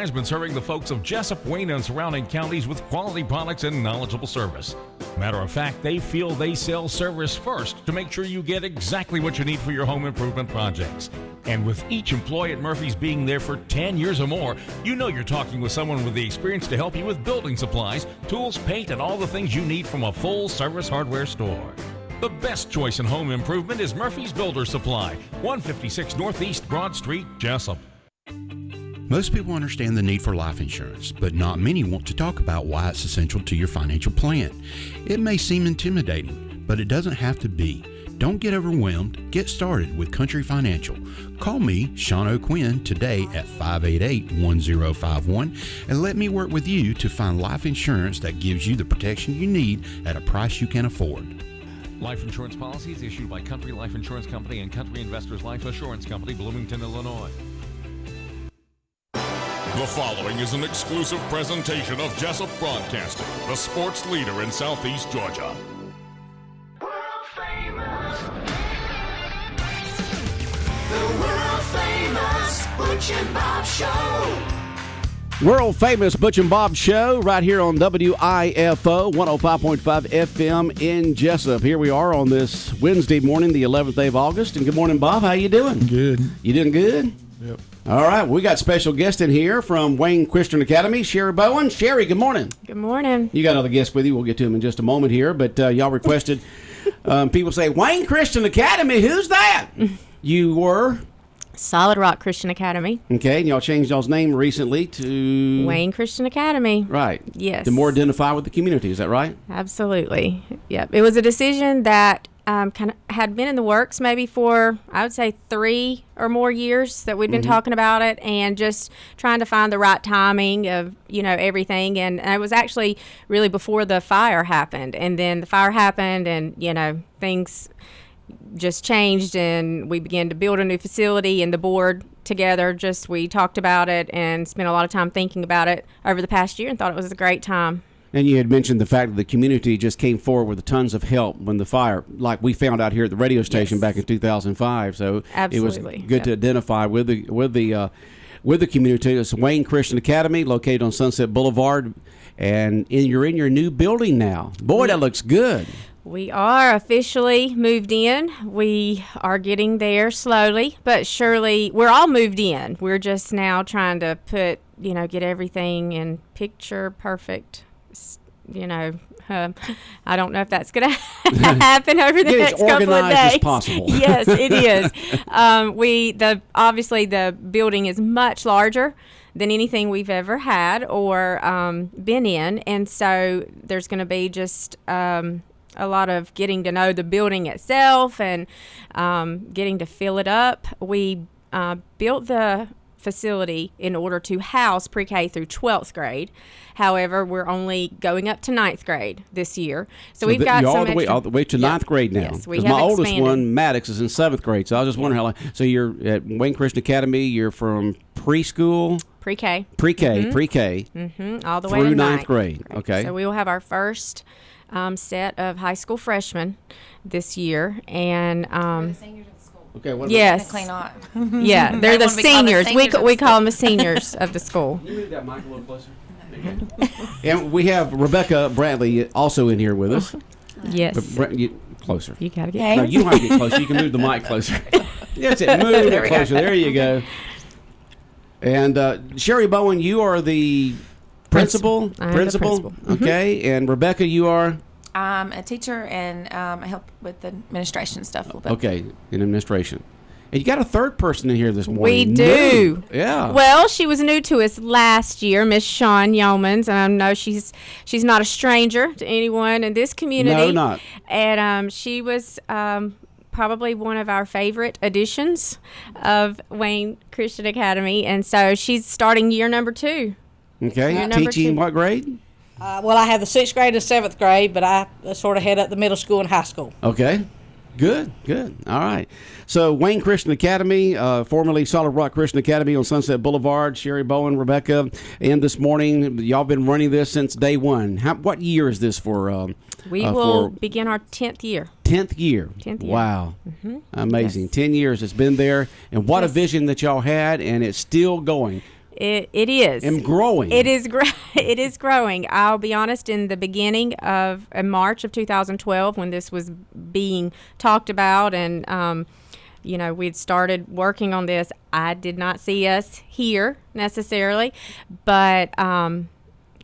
has been serving the folks of Jessup, Wayne, and surrounding counties with quality products and knowledgeable service. Matter of fact, they feel they sell service first to make sure you get exactly what you need for your home improvement projects. And with each employee at Murphy's being there for 10 years or more, you know you're talking with someone with the experience to help you with building supplies, tools, paint, and all the things you need from a full-service hardware store. The best choice in home improvement is Murphy's Builder Supply, 156 Northeast Broad Street, Jessup. Most people understand the need for life insurance, but not many want to talk about why it's essential to your financial plan. It may seem intimidating, but it doesn't have to be. Don't get overwhelmed. Get started with Country Financial. Call me, Sean O'Quinn, today at 588-1051 and let me work with you to find life insurance that gives you the protection you need at a price you can afford. Life insurance policies issued by Country Life Insurance Company and Country Investors Life Assurance Company, Bloomington, Illinois. The following is an exclusive presentation of Jessup Broadcasting, the sports leader in Southeast Georgia. World famous. The world famous Butch and Bob Show. World famous Butch and Bob Show right here on WIFO 105.5 FM in Jessup. Here we are on this Wednesday morning, the 11th day of August. And good morning, Bob. How you doing? Good. You doing good? Yep. All right. We got special guest in here from Wayne Christian Academy, Sherry Bowen. Sherry, good morning. Good morning. You got another guest with you. We'll get to him in just a moment here. But y'all requested, people say, Wayne Christian Academy, who's that? You were? Solid Rock Christian Academy. Okay, and y'all changed y'all's name recently to Wayne Christian Academy. Right. Yes. To more identify with the community, is that right? Absolutely. Yep. It was a decision that kind of had been in the works maybe for, I would say, 3 or more years that we'd been talking about it and just trying to find the right timing of, everything. And it was actually really before the fire happened. And then the fire happened and, things just changed and we began to build a new facility, and the board together we talked about it and spent a lot of time thinking about it over the past year and thought it was a great time. And you had mentioned the fact that the community just came forward with tons of help when the fire, like we found out here at the radio station back in 2005. So absolutely. It was good to identify with the community. It's Wayne Christian Academy, located on Sunset Boulevard, and you're in your new building now. Boy, that looks good. We are officially moved in. We are getting there slowly, but surely. We're all moved in. We're just now trying to put, get everything in picture perfect. I don't know if that's going to happen over the next couple of days. As possible. Yes, it is. Obviously the building is much larger than anything we've ever had or been in, and so there's going to be just a lot of getting to know the building itself and getting to fill it up. We built the facility in order to house pre-K through 12th grade. However, we're only going up to 9th grade this year. So we've got all the way to 9th grade now. Yes, we have my expanded. oldest one, Maddox, is in 7th grade. So I was just wondering how long. So you're at Wayne Christian Academy. You're from preschool? Pre-K. Pre-K. All the way through to 9th grade. Okay. So we will have our first set of high school freshmen this year. And the seniors of the school. Okay. What yes. Technically not. Yeah, they're the seniors. We call them the seniors of the school. Can you move that mic a little closer? And we have Rebecca Bradley also in here with us. Yes. Closer. You got to get No, you don't have to get closer. You can move the mic closer. That's it. Move it closer. There you go. And Sherry Bowen, you are the principal. I am the principal. Okay. And Rebecca, you are? I'm a teacher and I help with the administration stuff a little bit. Okay, in administration. And you got a third person in here this morning. We do. New. Yeah. Well, she was new to us last year, Miss Shawn Yeomans, and I know she's not a stranger to anyone in this community. No, not. And she was probably one of our favorite additions of Wayne Christian Academy, and so she's starting year number 2. Okay. Teaching what grade? Well, I have the 6th grade and 7th grade, but I sort of head up the middle school and high school. Okay. Good. All right. So Wayne Christian Academy, formerly Solid Rock Christian Academy on Sunset Boulevard, Sherry Bowen, Rebecca, and this morning, y'all been running this since day one. What year is this for? We will begin our 10th year. 10th year. 10th year. Wow. Amazing. Yes. 10 years it's been there. And what a vision that y'all had, and it's still going. It is. And growing. It is it is growing. I'll be honest, in the beginning of March of 2012, when this was being talked about and we'd started working on this, I did not see us here necessarily, but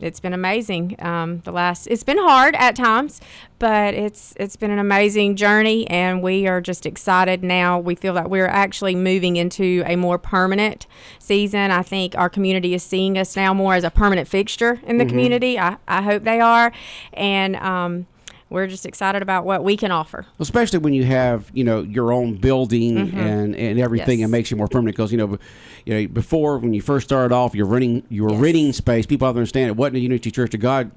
it's been amazing. It's been hard at times, but it's been an amazing journey, and we are just excited now. We feel that we're actually moving into a more permanent season. I think our community is seeing us now more as a permanent fixture in the community. I hope they are, and we're just excited about what we can offer. Especially when you have, your own building and everything, Yes. it makes you more permanent. Because before, when you first started off, you were renting space. People have to understand it wasn't a Unity Church of God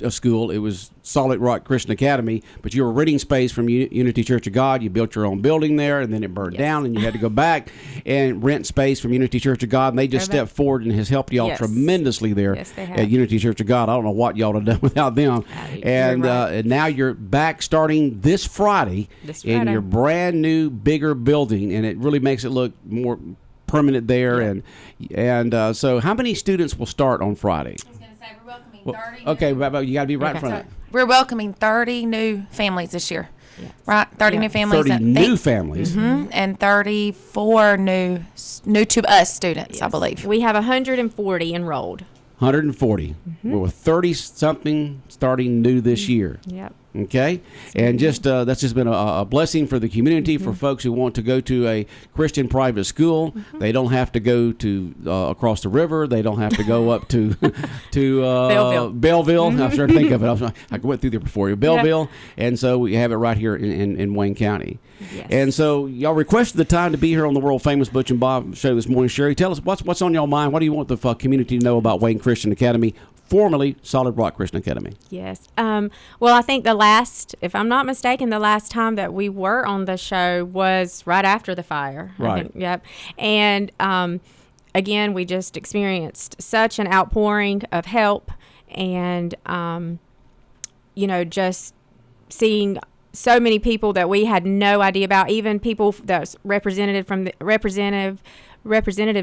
a school. It was Solid Rock Christian Academy. But you were renting space from Unity Church of God. You built your own building there, and then it burned down, and you had to go back and rent space from Unity Church of God. And they just stepped forward and has helped y'all tremendously there at Unity Church of God. I don't know what y'all would have done without them. And now you're back starting this Friday in your brand new, bigger building, and it really makes it look more permanent there. And so how many students will start on Friday? I was going to say, we're welcoming 30. Okay, but you got to be right in front of it. We're welcoming 30 new families this year. Yes. Right? 30 new families. 30 new families. And 34 new to us students, I believe. We have 140 enrolled. 140. With 30-something starting new this year. Yep. Okay, and just that's just been a blessing for the community, for folks who want to go to a Christian private school. They don't have to go to across the river. They don't have to go up to Belleville. I'm trying to think of it. I went through there before. Belleville, and so we have it right here in Wayne County. Yes. And so y'all requested the time to be here on the world famous Butch and Bob Show this morning. Sherry, tell us what's on your mind. What do you want the community to know about Wayne Christian Academy, formerly Solid Rock Christian Academy? Yes. Well, I think if I'm not mistaken, the last time that we were on the show was right after the fire. Right. I think, yep. And again, we just experienced such an outpouring of help, and just seeing so many people that we had no idea about, even people that's representatives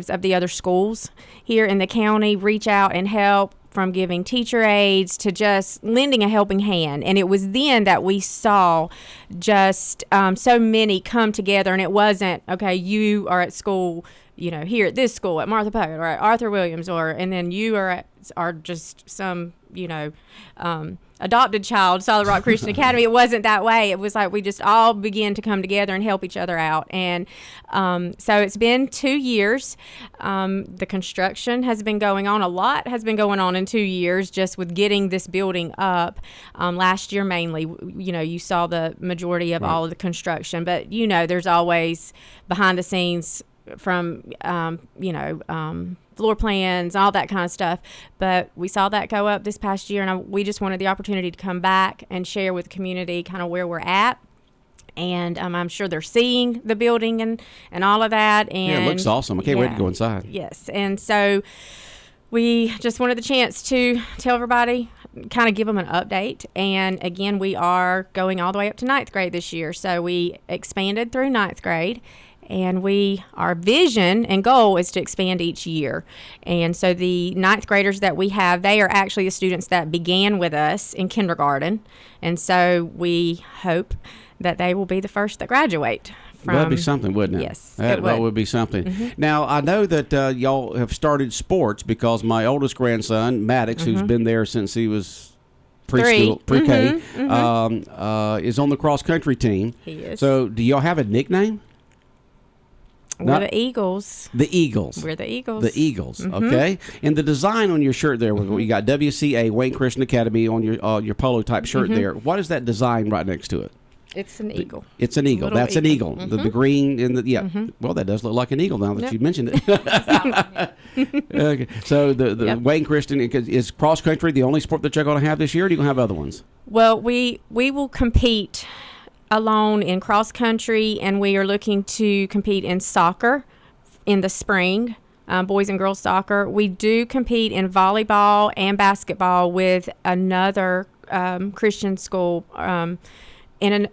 of the other schools here in the county reach out and help, from giving teacher aides to just lending a helping hand. And it was then that we saw just so many come together, and it wasn't, okay, you are at school, here at this school at Martha Puckett or at Arthur Williams, and then you are just some, adopted child, Solid Rock Christian Academy. It wasn't that way. It was like we just all began to come together and help each other out. And so it's been 2 years. The construction has been going on. A lot has been going on in 2 years just with getting this building up. Last year mainly, you saw the majority of all of the construction. But, there's always behind the scenes from, floor plans, all that kind of stuff. But we saw that go up this past year, and we just wanted the opportunity to come back and share with the community kind of where we're at. And I'm sure they're seeing the building and all of that. And it looks awesome. I can't wait to go inside. Yes. And so we just wanted the chance to tell everybody, kind of give them an update. And again, we are going all the way up to 9th grade this year. So we expanded through 9th grade. And our vision and goal is to expand each year. And so the 9th graders that we have, they are actually the students that began with us in kindergarten. And so we hope that they will be the first that graduate. That'd be something, wouldn't it? Yes, that would be something. Now, I know that y'all have started sports, because my oldest grandson, Maddox, who's been there since he was preschool, pre-K, is on the cross-country team. He is. So do y'all have a nickname? We're the Eagles. The Eagles. We're the Eagles. The Eagles. Okay. And the design on your shirt there, you got WCA, Wayne Christian Academy, on your polo type shirt there. What is that design right next to it? It's an eagle. It's an eagle. That's an eagle. The green and the Well, that does look like an eagle now that you mentioned it. Okay. So the Wayne Christian, is cross country the only sport that you're going to have this year, or are you going to have other ones? Well, we will compete alone in cross country, and we are looking to compete in soccer in the spring, boys and girls soccer. We do compete in volleyball and basketball with another Christian school in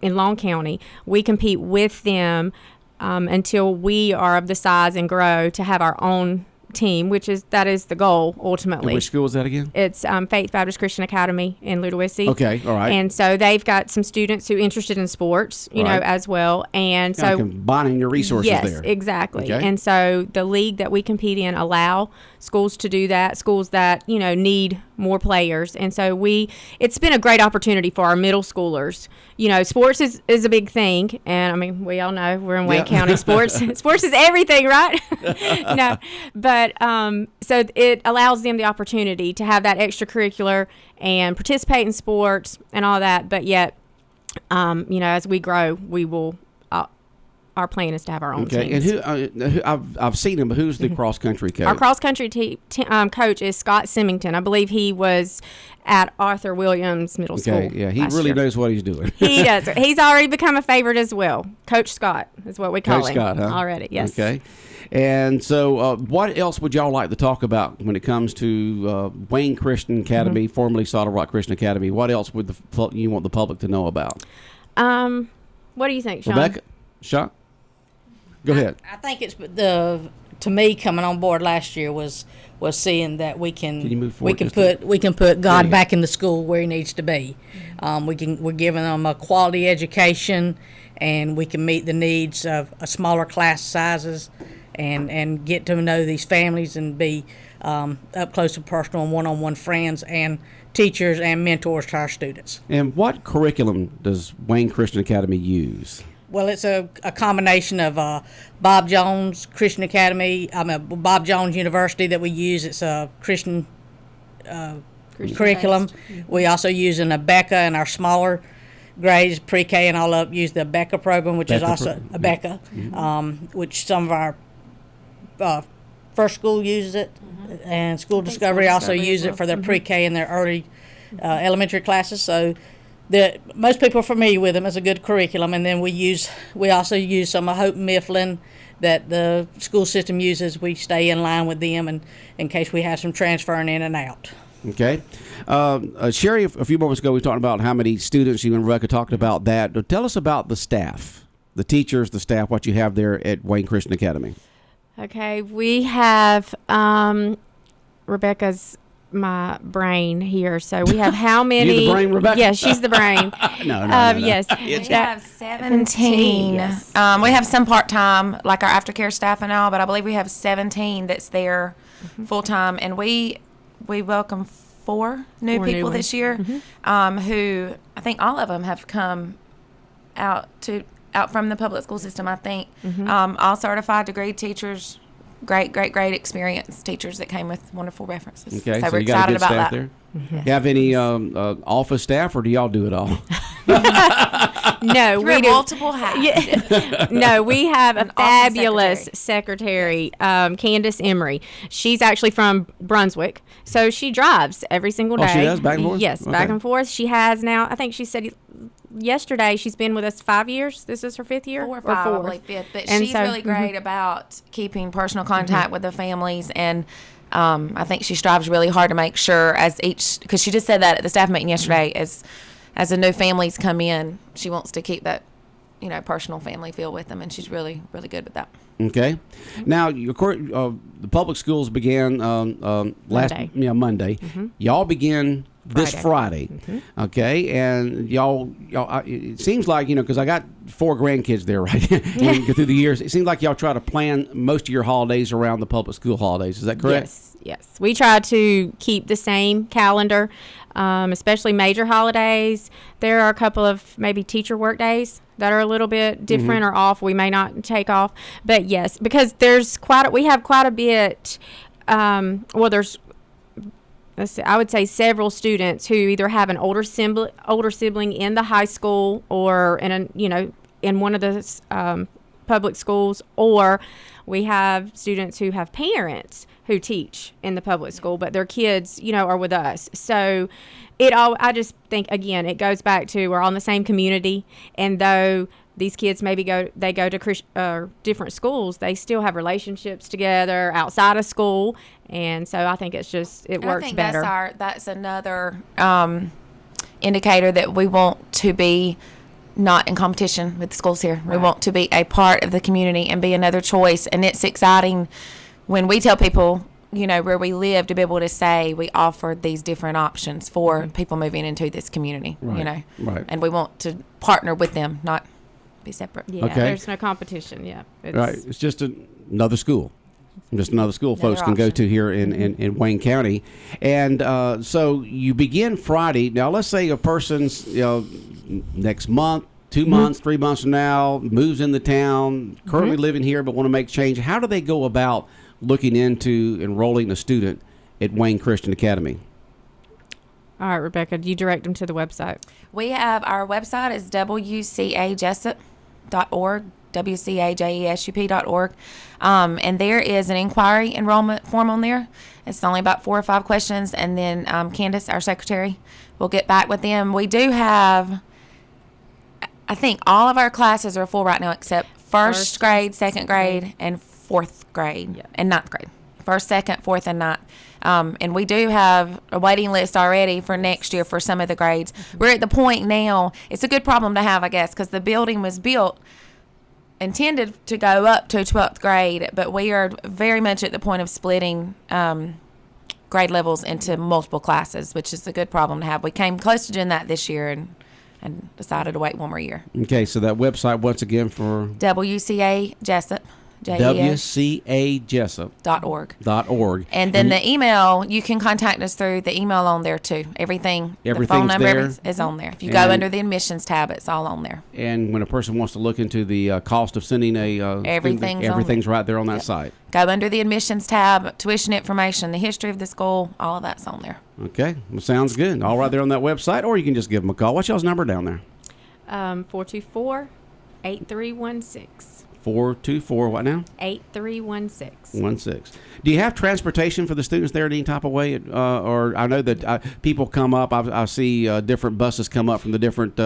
Long County. We compete with them until we are of the size and grow to have our own team, that is the goal ultimately. And which school is that again? It's Faith Baptist Christian Academy in Ludowici. Okay, all right. And so they've got some students who are interested in sports, you know, as well. And so combining your resources there. Yes, exactly. Okay. And so the league that we compete in allow schools to do that, schools that, you know, need more players. And so it's been a great opportunity for our middle schoolers. You know, sports is a big thing. And I mean, we all know we're in Wayne County. Sports is everything, right? No, but so it allows them the opportunity to have that extracurricular and participate in sports and all that. But yet, you know, as we grow, we will. Our plan is to have our own teams. And who I've seen him, but who's the cross country coach? Our cross country coach is Scott Symington. I believe he was at Arthur Williams Middle School. Okay, yeah, he really knows what he's doing. He does. He's already become a favorite as well. Coach Scott is what we call him. Coach Scott, huh? Already, yes. Okay. And so, what else would y'all like to talk about when it comes to Wayne Christian Academy, formerly Solid Rock Christian Academy? What else would you want the public to know about? What do you think, Sean? Rebecca? Sean? Go ahead. I think it's to me coming on board last year was seeing that we can put God back in the school where he needs to be. We're giving them a quality education, and we can meet the needs of smaller class sizes, and get to know these families and be up close and personal and one-on-one friends and teachers and mentors to our students. And what curriculum does Wayne Christian Academy use? Well, it's a combination of Bob Jones Christian Academy, Bob Jones University that we use. It's a Christian curriculum. We also use an ABECA in our smaller grades, pre-K and all up, use the ABECA program, which is also ABECA, which some of our first school uses it, and School Discovery also use it for their pre-K and their early elementary classes. So most people are familiar with them as a good curriculum, and then we also use some of Hope Mifflin that the school system uses. We stay in line with them, and in case we have some transferring in and out. Okay. Sherry, a few moments ago we talked about how many students. You and Rebecca talked about that. Tell us about the staff, the teachers, the staff, what you have there at Wayne Christian Academy. Okay, we have Rebecca's my brain here. So we have how many? You the brain, Rebecca? Yeah, she's the brain. No. Yes. We have 17. Yes. We have some part-time, like our aftercare staff and all, but I believe we have 17 that's there full-time. And we welcome four new people this year, who I think all of them have come out from the public school system, I think. All certified degree teachers. Great experienced teachers that came with wonderful references. Okay, so so we're you got a excited good about staff that. there? You have any office staff, or do y'all do it all? No, we do multiple hats. No, we have a fabulous awesome secretary, Candace Emery. She's actually from Brunswick, so she drives every single day. Oh, she does? Back and forth? Yes, Okay. back and forth. She has now, I think she said yesterday, she's been with us 5 years. This is her 5th year? 4 or 5, I believe 5th. But she's really great about keeping personal contact with the families, and I think she strives really hard to make sure because she just said that at the staff meeting yesterday, as the new families come in, she wants to keep that, personal family feel with them, and she's really, really good with that. Okay. Now, the public schools began Monday. Y'all begin this Friday. Okay, and y'all it seems like, because I got 4 grandkids there, right? When you go through the years, it seems like y'all try to plan most of your holidays around the public school holidays. Is that correct? Yes. We try to keep the same calendar, especially major holidays. There are a couple of maybe teacher work days that are a little bit different or off. We may not take off, but yes, because we have quite a bit. There's, I would say, several students who either have an older sibling in the high school or in one of the public schools, or we have students who have parents who teach in the public school, but their kids, are with us. So I just think, again, it goes back to we're on the same community, and though these kids maybe go to different schools, they still have relationships together outside of school, and so I think it works better. That's another indicator that we want to be not in competition with the schools here. Right. We want to be a part of the community and be another choice, and it's exciting when we tell people, where we live, to be able to say we offer these different options for people moving into this community, Right. and we want to partner with them, not be separate. Yeah, Okay. there's no competition. Yeah. Right. It's just another school. Just another school Another folks can go option. to here in Wayne County. And so you begin Friday. Now, let's say a person's, next month, 2 months, 3 months from now, moves into town, currently living here but want to make change. How do they go about looking into enrolling a student at Wayne Christian Academy? All right, Rebecca, do you direct them to the website? We have our website is wcajessup.org, wcajesup.org, and there is an inquiry enrollment form on there. It's only about 4 or 5 questions, and then Candace, our secretary, will get back with them. We do have, I think all of our classes are full right now except first grade, second grade, and 4th grade, and 9th grade. 1st, 2nd, 4th, and 9th. And we do have a waiting list already for next year for some of the grades. We're at the point now, it's a good problem to have, I guess, because the building was built intended to go up to 12th grade, but we are very much at the point of splitting grade levels into multiple classes, which is a good problem to have. We came close to doing that this year and decided to wait one more year. Okay, so that website, once again, for WCA Jessup, WCAjessup.org. .org. And then the email, you can contact us through the email on there too. Everything, the phone Everything's number there. is on there. If you go And- under the admissions tab, it's all on there. And when a person wants to look into the cost of sending a student, Everything's on everything's right there on that site. Go under the admissions tab, tuition information, the history of the school, all of that's on there. Okay, well, sounds good. All right there on that website, or you can just give them a call. What's y'all's number down there? 424-8316. 424, what now? 8316. 16. Do you have transportation for the students there in any type of way? Or I know that people come up, I see different buses come up from the different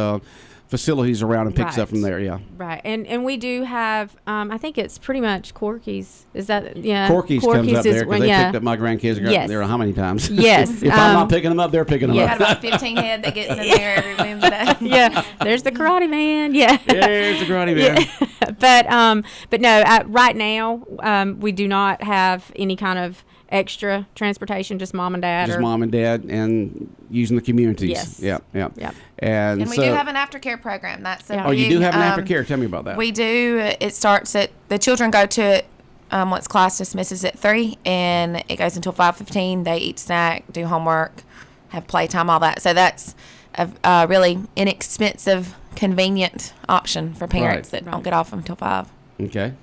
facilities around and picks up from there, yeah. Right. And we do have, I think it's pretty much Corky's. Is that, yeah? Corky's comes up there because they yeah. picked up my grandkids Yes. there how many times? Yes. If I'm not picking them up, they're picking them We up. got about 15 head that gets in there every Wednesday. Yeah. There's the Karate Man. Yeah. There's the karate man. But no, right now, we do not have any kind of extra transportation, just mom and dad. Just mom and dad and using the communities. Yes. Yeah. Yep. And we so, do have an aftercare program. That's a oh, you big, do have an aftercare. Tell me about that. We do. It starts at, the children go to it once class dismisses at 3, and it goes until 5:15. They eat snack, do homework, have playtime, all that. So that's a really inexpensive, convenient option for parents that don't get off until 5. Okay.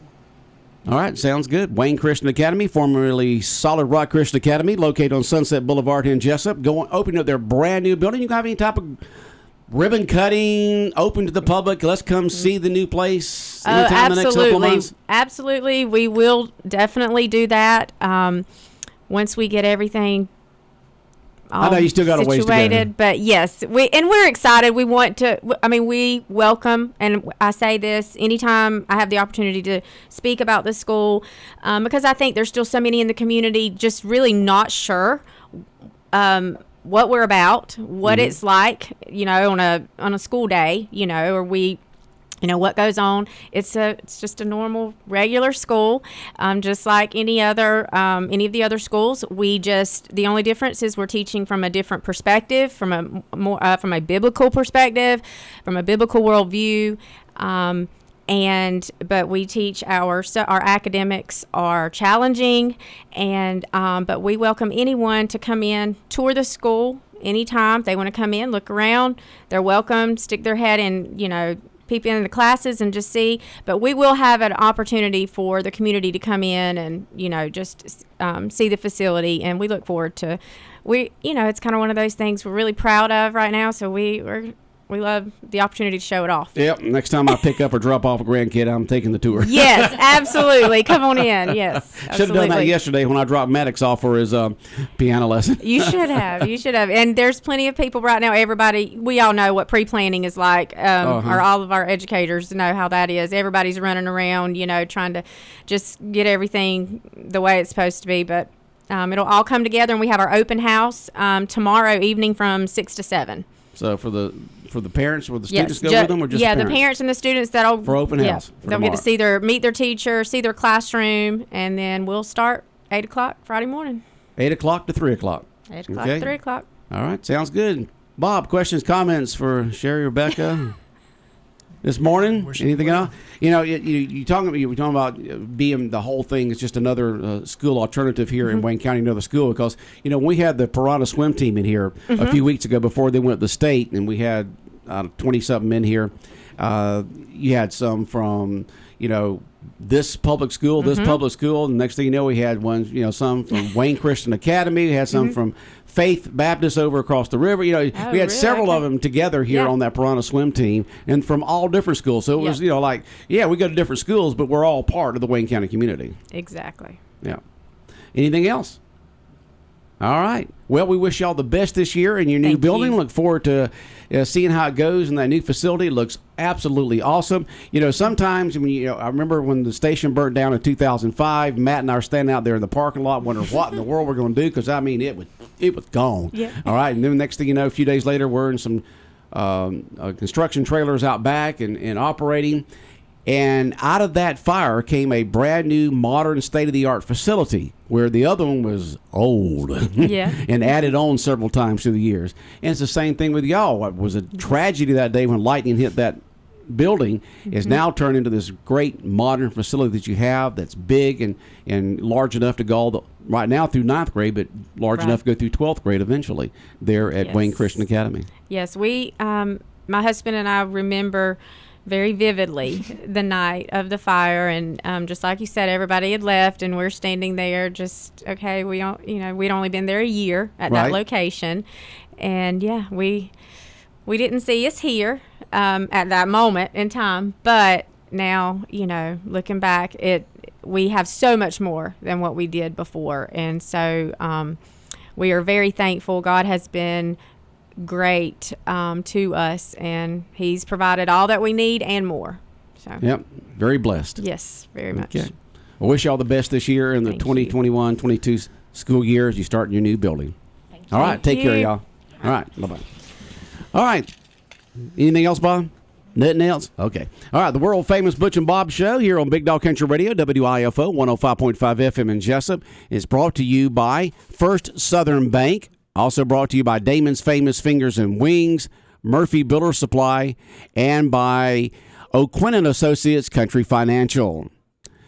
All right, sounds good. Wayne Christian Academy, formerly Solid Rock Christian Academy, located on Sunset Boulevard here in Jessup, opening up their brand new building. You can have any type of ribbon cutting, open to the public. Let's come see the new place anytime in the next couple of months. Absolutely. We will definitely do that once we get everything I know you still got a ways to go. situated, but yes, we're excited. We want to. I mean, we welcome, and I say this anytime I have the opportunity to speak about the school, because I think there's still so many in the community just really not sure what we're about, what it's like, on a school day, or we. What goes on. It's just a normal, regular school, just like any of the other schools. The only difference is we're teaching from a different perspective, from a biblical perspective, from a biblical worldview, but we teach our academics are challenging, but we welcome anyone to come in, tour the school anytime they want to come in, look around. They're welcome, stick their head in, peep in the classes and just see, but we will have an opportunity for the community to come in and just see the facility, and we look forward to it's kind of one of those things we're really proud of right now, so we love the opportunity to show it off. Yep, next time I pick up or drop off a grandkid, I'm taking the tour. Yes, absolutely. Come on in. Yes, should have done that yesterday when I dropped Maddox off for his piano lesson. You should have. And there's plenty of people right now. We all know what pre-planning is like, or all of our educators know how that is. Everybody's running around, trying to just get everything the way it's supposed to be. But it'll all come together, and we have our open house tomorrow evening from 6 to 7. So for the parents, will the students go with them, or just the parents and the students that'll for open house? For they'll tomorrow. get to meet their teacher, see their classroom, and then we'll start 8 o'clock Friday morning. 8 o'clock to 3 o'clock. 8 o'clock to 3 o'clock. All right, sounds good. Bob, questions, comments for Sherry, Rebecca this morning? Anything else? You know, you talking about being the whole thing is just another school alternative here in Wayne County, another school, because you know we had the Piranha swim team in here a few weeks ago before they went to the state, and we had 20-something in here. You had some from this public school, and next thing you know, we had some from Wayne Christian Academy. We had some from Faith Baptist over across the river. We had several of them together here on that Piranha swim team, and from all different schools. So it was, we go to different schools, but we're all part of the Wayne County community. Exactly. Yeah. Anything else? All right. Well, we wish y'all the best this year in your new building. Look forward to seeing how it goes in that new facility. It looks absolutely awesome. Sometimes when I remember when the station burnt down in 2005. Matt and I are standing out there in the parking lot wondering what in the world we're going to do, because it was gone. Yeah. All right. And then next thing you know, a few days later, we're in some construction trailers out back and operating. And out of that fire came a brand new, modern, state-of-the-art facility where the other one was old and added on several times through the years. And it's the same thing with y'all. What was a tragedy that day when lightning hit that building is now turned into this great, modern facility that you have that's big and large enough to go right now through 9th grade, but large enough to go through 12th grade eventually there at Wayne Christian Academy. Yes, we, my husband and I remember very vividly the night of the fire, and just like you said, everybody had left, and we're standing there just we'd only been there a year at that location, and we didn't see us here at that moment in time, but now looking back, we have so much more than what we did before, and so we are very thankful. God has been great to us, and he's provided all that we need and more. So very blessed. Yes, very much. I wish you all the best this year in the 2021-22 school year as you start in your new building. All right, take care, y'all. All right, bye-bye. All right, anything else, Bob? Nothing else? Okay. All right, the world-famous Butch and Bob Show here on Big Dog Country Radio, WIFO 105.5 FM in Jessup, is brought to you by First Southern Bank. Also brought to you by Damon's Famous Fingers and Wings, Murphy Builder Supply, and by O'Quinn & Associates Country Financial.